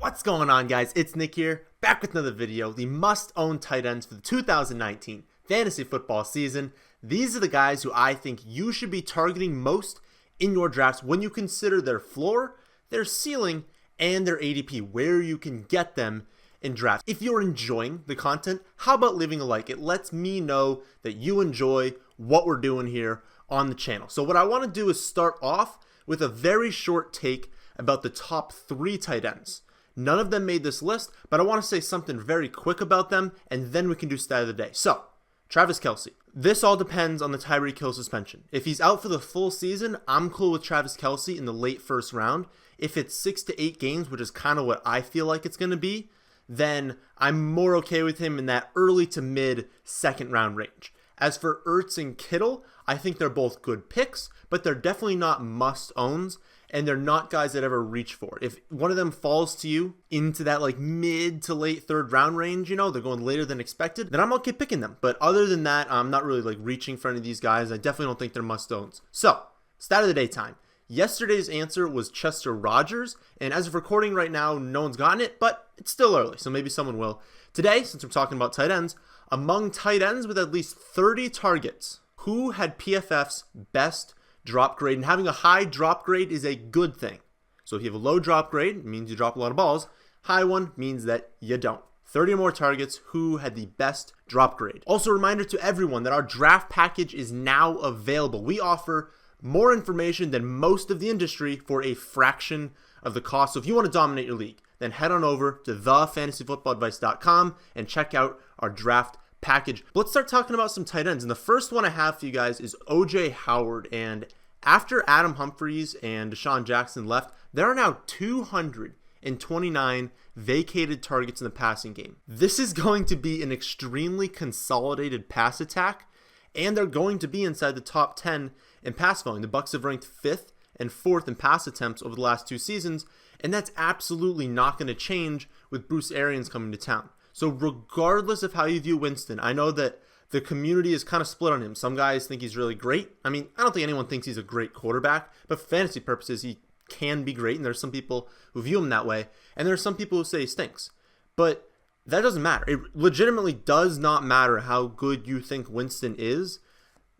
What's going on, guys? It's Nick here, back with another video. The must-own tight ends for the 2019 fantasy football season. These are the guys who I think you should be targeting most in your drafts when you consider their floor, their ceiling, and their ADP, where you can get them in drafts. If you're enjoying the content, how about leaving a like? It lets me know that you enjoy what we're doing here on the channel. So what I want to do is start off with a very short take about the top 3 tight ends. None of them made this list, but I want to say something very quick about them, and then we can do stat of the day. So, Travis Kelce. This all depends on the Tyreek Hill suspension. If he's out for the full season, I'm cool with Travis Kelce in the late first round. If it's 6 to 8 games, which is kind of what I feel like it's going to be, then I'm more okay with him in that early to mid second round range. As for Ertz and Kittle, I think they're both good picks, but they're definitely not must-owns, and they're not guys that ever reach for. If one of them falls to you into that like mid to late third round range, you know, they're going later than expected, then I'm okay picking them. But other than that, I'm not really like reaching for any of these guys. I definitely don't think they're must-owns. So, stat of the day time. Yesterday's answer was Chester Rogers, and as of recording right now, no one's gotten it, but it's still early, so maybe someone will. Today, since we're talking about tight ends, among tight ends with at least 30 targets, who had PFF's best drop grade? And having a high drop grade is a good thing. So if you have a low drop grade, it means you drop a lot of balls. High one means that you don't. 30 or more targets, who had the best drop grade? Also, a reminder to everyone that our draft package is now available. We offer more information than most of the industry for a fraction of the cost. So if you want to dominate your league, then head on over to thefantasyfootballadvice.com and check out our draft package. But let's start talking about some tight ends. And the first one I have for you guys is OJ Howard. And after Adam Humphries and Deshaun Jackson left, there are now 229 vacated targets in the passing game. This is going to be an extremely consolidated pass attack, and they're going to be inside the top 10 in pass volume. The Bucs have ranked 5th and 4th in pass attempts over the last 2 seasons, and that's absolutely not going to change with Bruce Arians coming to town. So regardless of how you view Winston, I know that the community is kind of split on him. Some guys think he's really great. I mean, I don't think anyone thinks he's a great quarterback, but for fantasy purposes, he can be great, and there's some people who view him that way, and there's some people who say he stinks. But that doesn't matter. It legitimately does not matter how good you think Winston is.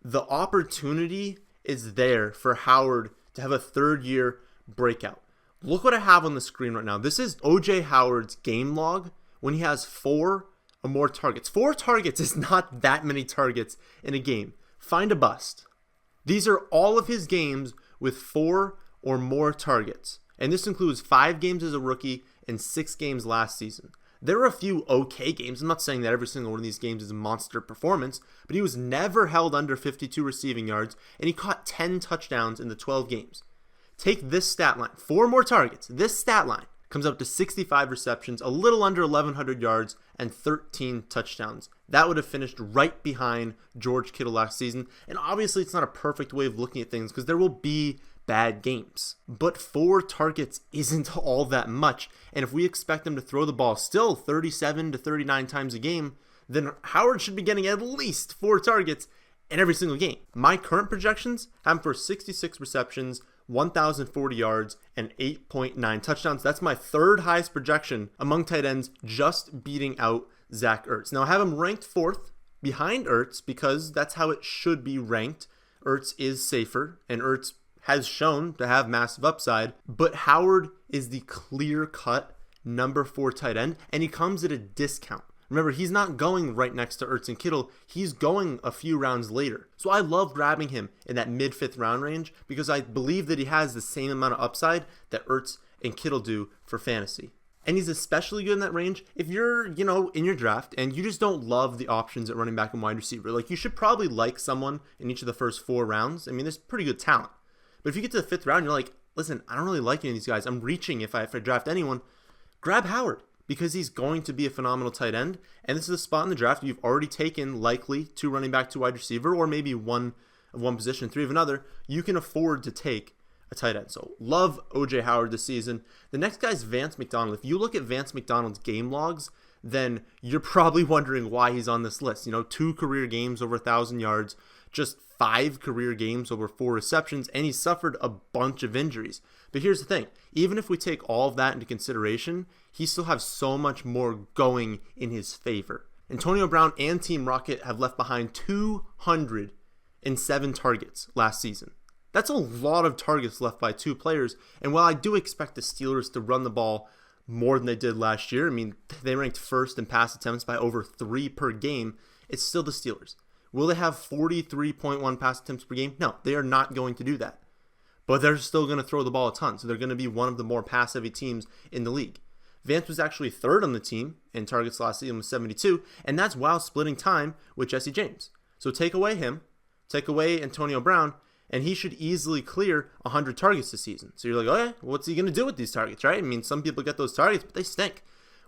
The opportunity is there for Howard to have a third-year breakout. Look what I have on the screen right now. This is OJ Howard's game log when he has 4 or more targets. 4 targets is not that many targets in a game. Find a bust. These are all of his games with 4 or more targets. And this includes 5 games as a rookie and 6 games last season. There are a few okay games. I'm not saying that every single one of these games is a monster performance, but he was never held under 52 receiving yards, and he caught 10 touchdowns in the 12 games. Take this stat line. 4 more targets. This stat line comes up to 65 receptions, a little under 1,100 yards, and 13 touchdowns. That would have finished right behind George Kittle last season. And obviously, it's not a perfect way of looking at things because there will be bad games. But 4 targets isn't all that much. And if we expect him to throw the ball still 37 to 39 times a game, then Howard should be getting at least 4 targets in every single game. My current projections have him for 66 receptions, 1,040 yards, and 8.9 touchdowns. That's my 3rd highest projection among tight ends, just beating out Zach Ertz. Now, I have him ranked 4th behind Ertz because that's how it should be ranked. Ertz is safer, and Ertz has shown to have massive upside, but Howard is the clear-cut number 4 tight end, and he comes at a discount. Remember, he's not going right next to Ertz and Kittle. He's going a few rounds later. So I love grabbing him in that mid-5th round range because I believe that he has the same amount of upside that Ertz and Kittle do for fantasy. And he's especially good in that range if you're, in your draft and you just don't love the options at running back and wide receiver. Like, you should probably like someone in each of the first 4 rounds. I mean, there's pretty good talent. But if you get to the 5th round, you're like, listen, I don't really like any of these guys. I'm reaching if I draft anyone. Grab Howard, because he's going to be a phenomenal tight end. And this is a spot in the draft you've already taken likely 2 running back, 2 wide receiver, or maybe 1 of one position, 3 of another. You can afford to take a tight end. So love OJ Howard this season. The next guy is Vance McDonald. If you look at Vance McDonald's game logs, then you're probably wondering why he's on this list. 2 career games over 1,000 yards, just 5 career games over 4 receptions, and he suffered a bunch of injuries. But here's the thing, even if we take all of that into consideration, he still has so much more going in his favor. Antonio Brown and Team Rocket have left behind 207 targets last season. That's a lot of targets left by 2 players, and while I do expect the Steelers to run the ball more than they did last year, I mean, they ranked first in pass attempts by over 3 per game, it's still the Steelers. Will they have 43.1 pass attempts per game? No, they are not going to do that. But they're still going to throw the ball a ton, so they're going to be one of the more pass-heavy teams in the league. Vance was actually 3rd on the team in targets last season with 72, and that's while splitting time with Jesse James. So take away him, take away Antonio Brown, and he should easily clear 100 targets this season. So you're like, okay, what's he going to do with these targets, right? I mean, some people get those targets, but they stink.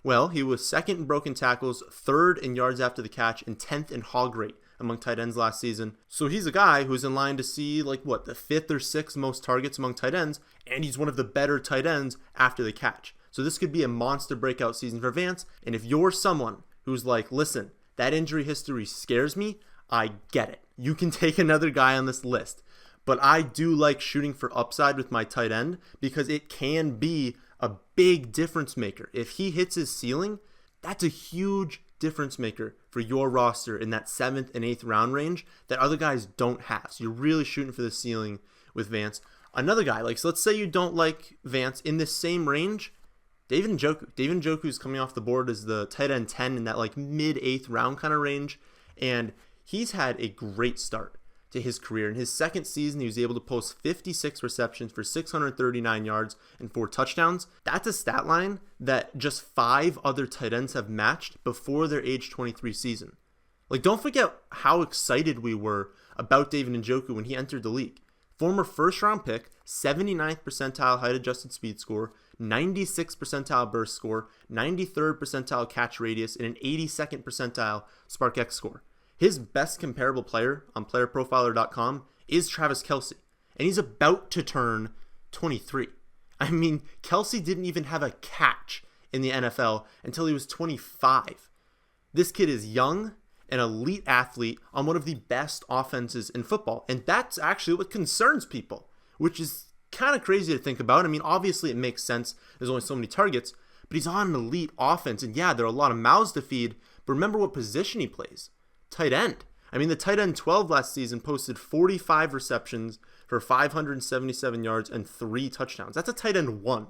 Well, he was 2nd in broken tackles, 3rd in yards after the catch, and 10th in hog rate among tight ends last season. So he's a guy who's in line to see the 5th or 6th most targets among tight ends, and he's one of the better tight ends after the catch. So this could be a monster breakout season for Vance, and if you're someone who's like, listen, that injury history scares me, I get it. You can take another guy on this list. But I do like shooting for upside with my tight end because it can be a big difference maker. If he hits his ceiling, that's a huge difference maker for your roster in that 7th and 8th round range that other guys don't have. So you're really shooting for the ceiling with Vance. Another guy, so let's say you don't like Vance, in this same range, David Njoku. David Njoku is coming off the board as the tight end 10 in that mid 8th round kind of range, and he's had a great start to his career. In his 2nd season, he was able to post 56 receptions for 639 yards and 4 touchdowns. That's a stat line that just 5 other tight ends have matched before their age 23 season. Don't forget how excited we were about David Njoku when he entered the league. Former 1st round pick, 79th percentile height adjusted speed score, 96th percentile burst score, 93rd percentile catch radius, and an 82nd percentile SparkX score. His best comparable player on playerprofiler.com is Travis Kelce, and he's about to turn 23. I mean, Kelce didn't even have a catch in the NFL until he was 25. This kid is young, an elite athlete on one of the best offenses in football, and that's actually what concerns people, which is kind of crazy to think about. I mean, obviously it makes sense. There's only so many targets, but he's on an elite offense, and yeah, there are a lot of mouths to feed, but remember what position he plays. Tight end. I mean, the tight end 12 last season posted 45 receptions for 577 yards and 3 touchdowns. That's a tight end 1.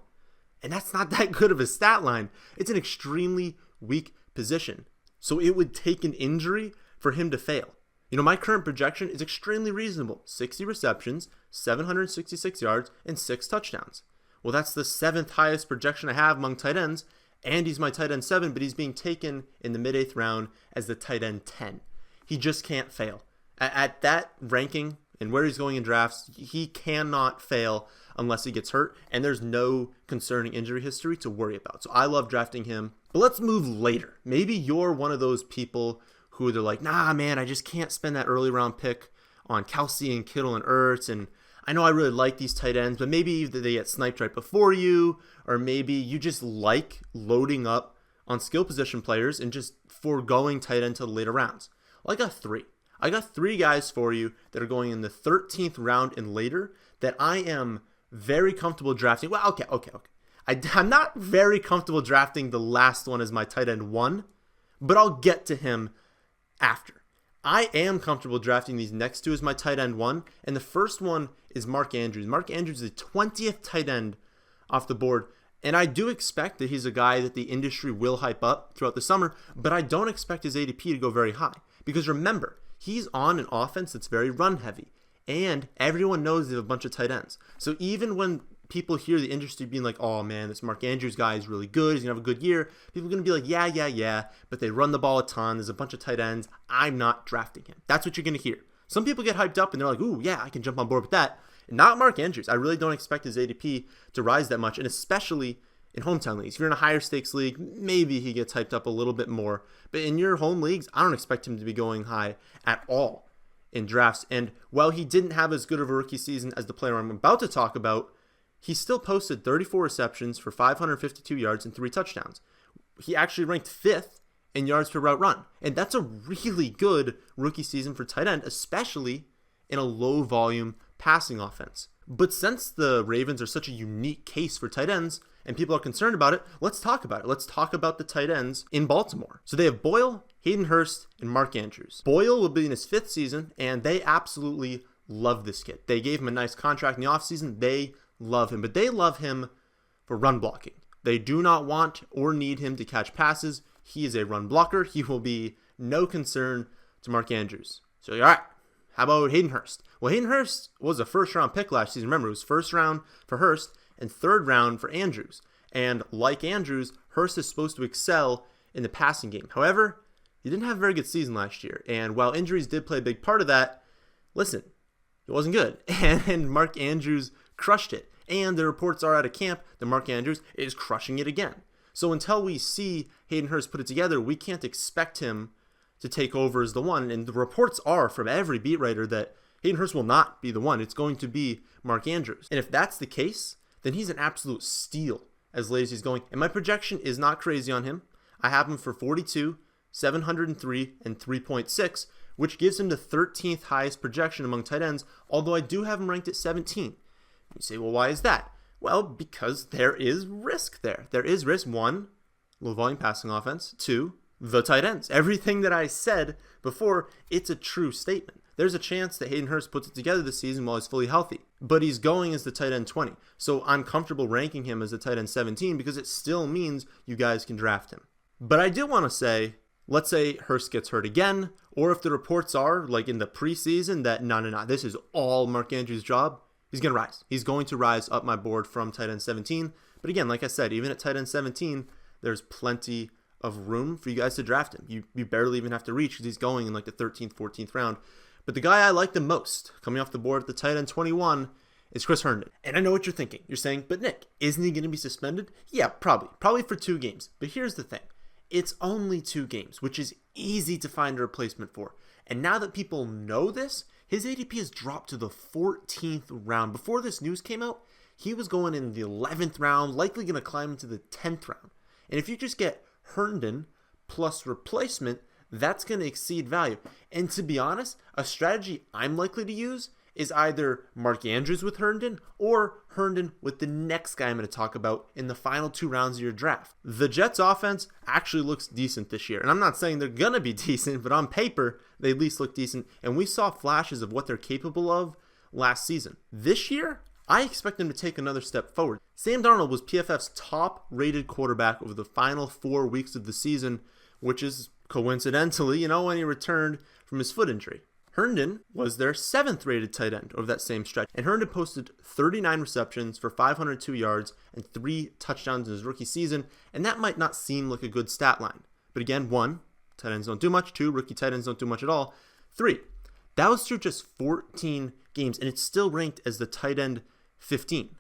And that's not that good of a stat line. It's an extremely weak position. So it would take an injury for him to fail. My current projection is extremely reasonable. 60 receptions, 766 yards, and 6 touchdowns. Well, that's the 7th highest projection I have among tight ends, and he's my tight end 7, but he's being taken in the mid 8th round as the tight end 10. He just can't fail. At that ranking and where he's going in drafts, he cannot fail unless he gets hurt, and there's no concerning injury history to worry about. So I love drafting him. But let's move later. Maybe you're one of those people who they're like, nah, man, I just can't spend that early round pick on Kelce and Kittle and Ertz, and I know I really like these tight ends, but maybe they get sniped right before you, or maybe you just like loading up on skill position players and just foregoing tight end to the later rounds. Well, I got 3 guys for you that are going in the 13th round and later that I am very comfortable drafting. Well, okay. I'm not very comfortable drafting the last one as my tight end 1, but I'll get to him after. I am comfortable drafting these next 2 as my tight end 1, and the first one is Mark Andrews. Mark Andrews is the 20th tight end off the board, and I do expect that he's a guy that the industry will hype up throughout the summer, but I don't expect his ADP to go very high. Because remember, he's on an offense that's very run heavy, and everyone knows they have a bunch of tight ends. So even when people hear the industry being like, oh man, this Mark Andrews guy is really good, he's going to have a good year, people are going to be like, yeah, but they run the ball a ton, there's a bunch of tight ends, I'm not drafting him. That's what you're going to hear. Some people get hyped up and they're like, ooh, yeah, I can jump on board with that. Not Mark Andrews. I really don't expect his ADP to rise that much, and especially in hometown leagues. If you're in a higher stakes league, maybe he gets hyped up a little bit more. But in your home leagues, I don't expect him to be going high at all in drafts. And while he didn't have as good of a rookie season as the player I'm about to talk about, he still posted 34 receptions for 552 yards and 3 touchdowns. He actually ranked 5th in yards per route run. And that's a really good rookie season for tight end, especially in a low volume passing offense. But since the Ravens are such a unique case for tight ends and people are concerned about it, let's talk about it. Let's talk about the tight ends in Baltimore. So they have Boyle, Hayden Hurst, and Mark Andrews. Boyle will be in his 5th season, and they absolutely love this kid. They gave him a nice contract in the offseason. They love him, but they love him for run blocking. They do not want or need him to catch passes. He is a run blocker. He will be no concern to Mark Andrews. So, all right, how about Hayden Hurst? Well, Hayden Hurst was a first-round pick last season. Remember, it was first round for Hurst and third round for Andrews. And like Andrews, Hurst is supposed to excel in the passing game. However, he didn't have a very good season last year. And while injuries did play a big part of that, listen, it wasn't good. And Mark Andrews crushed it. And the reports are out of camp that Mark Andrews is crushing it again. So until we see Hayden Hurst put it together, we can't expect him to take over as the one. And the reports are from every beat writer that Hayden Hurst will not be the one. It's going to be Mark Andrews. And if that's the case, then he's an absolute steal as late as he's going. And my projection is not crazy on him. I have him for 42, 703, and 3.6, which gives him the 13th highest projection among tight ends, although I do have him ranked at 17. You say, well, why is that? Well, because there is risk there. There is risk. 1, low volume passing offense. 2, the tight ends. Everything that I said before, it's a true statement. There's a chance that Hayden Hurst puts it together this season while he's fully healthy, but he's going as the tight end 20. So I'm comfortable ranking him as the tight end 17 because it still means you guys can draft him. But I do want to say, let's say Hurst gets hurt again, or if the reports are, like in the preseason, that no, this is all Mark Andrews' job, he's going to rise. He's going to rise up my board from tight end 17. But again, like I said, even at tight end 17, there's plenty of room for you guys to draft him. You barely even have to reach because he's going in like the 13th, 14th round. But the guy I like the most coming off the board at the tight end 21 is Chris Herndon. And I know what you're thinking. You're saying, but Nick, isn't he going to be suspended? Yeah, probably for 2 games. But here's the thing. It's only 2 games, which is easy to find a replacement for. And now that people know this, his ADP has dropped to the 14th round. Before this news came out, he was going in the 11th round, likely going to climb into the 10th round. And if you just get Herndon plus replacement, that's going to exceed value. And to be honest, a strategy I'm likely to use is either Mark Andrews with Herndon or Herndon with the next guy I'm going to talk about in the final 2 rounds of your draft. The Jets offense actually looks decent this year. And I'm not saying they're going to be decent, but on paper, they at least look decent. And we saw flashes of what they're capable of last season. This year, I expect them to take another step forward. Sam Darnold was PFF's top-rated quarterback over the final 4 weeks of the season, which is coincidentally, when he returned from his foot injury. Herndon was their 7th rated tight end over that same stretch, and Herndon posted 39 receptions for 502 yards and 3 touchdowns in his rookie season, and that might not seem like a good stat line. But again, 1, tight ends don't do much. 2, rookie tight ends don't do much at all. 3, that was through just 14 games, and it's still ranked as the tight end 15.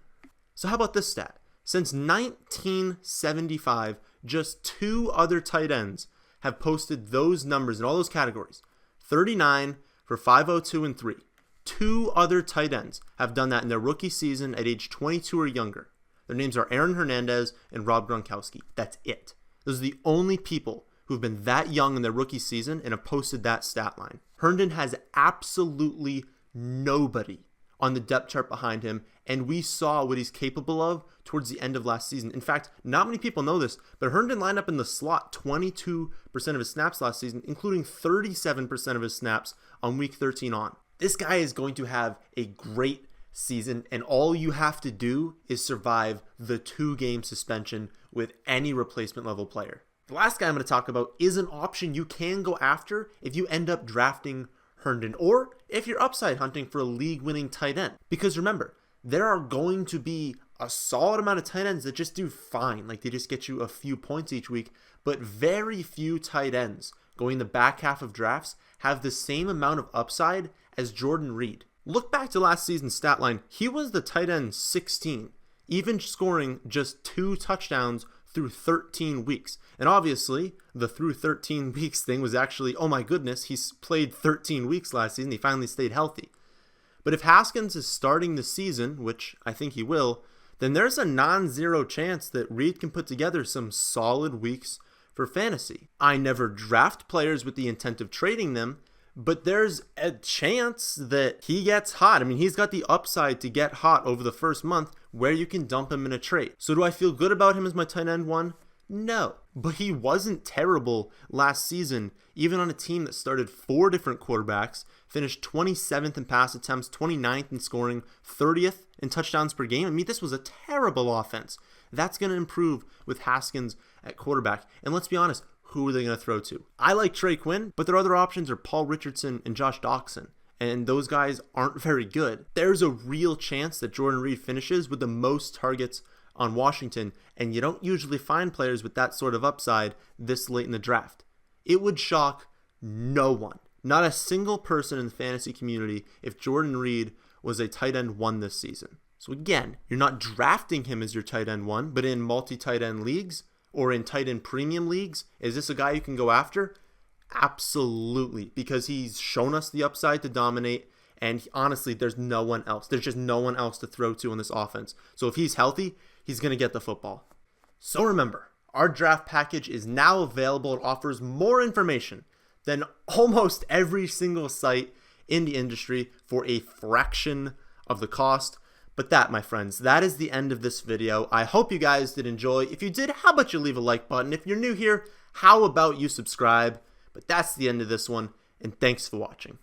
So how about this stat? Since 1975, just 2 other tight ends have posted those numbers in all those categories. 39 for 502 and 3. 2 other tight ends have done that in their rookie season at age 22 or younger. Their names are Aaron Hernandez and Rob Gronkowski. That's it. Those are the only people who've been that young in their rookie season and have posted that stat line. Herndon has absolutely nobody on the depth chart behind him, and we saw what he's capable of towards the end of last season. In fact, not many people know this, but Herndon lined up in the slot 22% of his snaps last season, including 37% of his snaps on week 13 on. This guy is going to have a great season, and all you have to do is survive the 2-game suspension with any replacement level player. The last guy I'm going to talk about is an option you can go after if you end up drafting Herndon, or if you're upside hunting for a league-winning tight end. Because remember, there are going to be a solid amount of tight ends that just do fine, like they just get you a few points each week, but very few tight ends going the back half of drafts have the same amount of upside as Jordan Reed. Look back to last season's stat line. He was the tight end 16, even scoring just 2 touchdowns through 13 weeks. And obviously, the through 13 weeks thing was actually, oh my goodness, he's played 13 weeks last season. He finally stayed healthy. But if Haskins is starting the season, which I think he will, then there's a non-zero chance that Reed can put together some solid weeks for fantasy. I never draft players with the intent of trading them, but there's a chance that he gets hot. I mean, he's got the upside to get hot over the first month where you can dump him in a trade. So do I feel good about him as my tight end one? No, but he wasn't terrible last season, even on a team that started 4 different quarterbacks, finished 27th in pass attempts, 29th in scoring, 30th in touchdowns per game. I mean, this was a terrible offense. That's going to improve with Haskins at quarterback. And let's be honest, who are they going to throw to? I like Trey Quinn, but their other options are Paul Richardson and Josh Doxson, and those guys aren't very good. There's a real chance that Jordan Reed finishes with the most targets on Washington, and you don't usually find players with that sort of upside this late in the draft. It would shock no one, not a single person in the fantasy community, if Jordan Reed was a tight end 1 this season. So again, you're not drafting him as your tight end 1, but in multi-tight end leagues or in tight end premium leagues, is this a guy you can go after? Absolutely, because he's shown us the upside to dominate, and honestly, there's no one else. There's just no one else to throw to on this offense. So if he's healthy, he's going to get the football. So remember, our draft package is now available. It offers more information than almost every single site in the industry for a fraction of the cost. But that, my friends, that is the end of this video. I hope you guys did enjoy. If you did, how about you leave a like button? If you're new here, how about you subscribe? But that's the end of this one, and thanks for watching.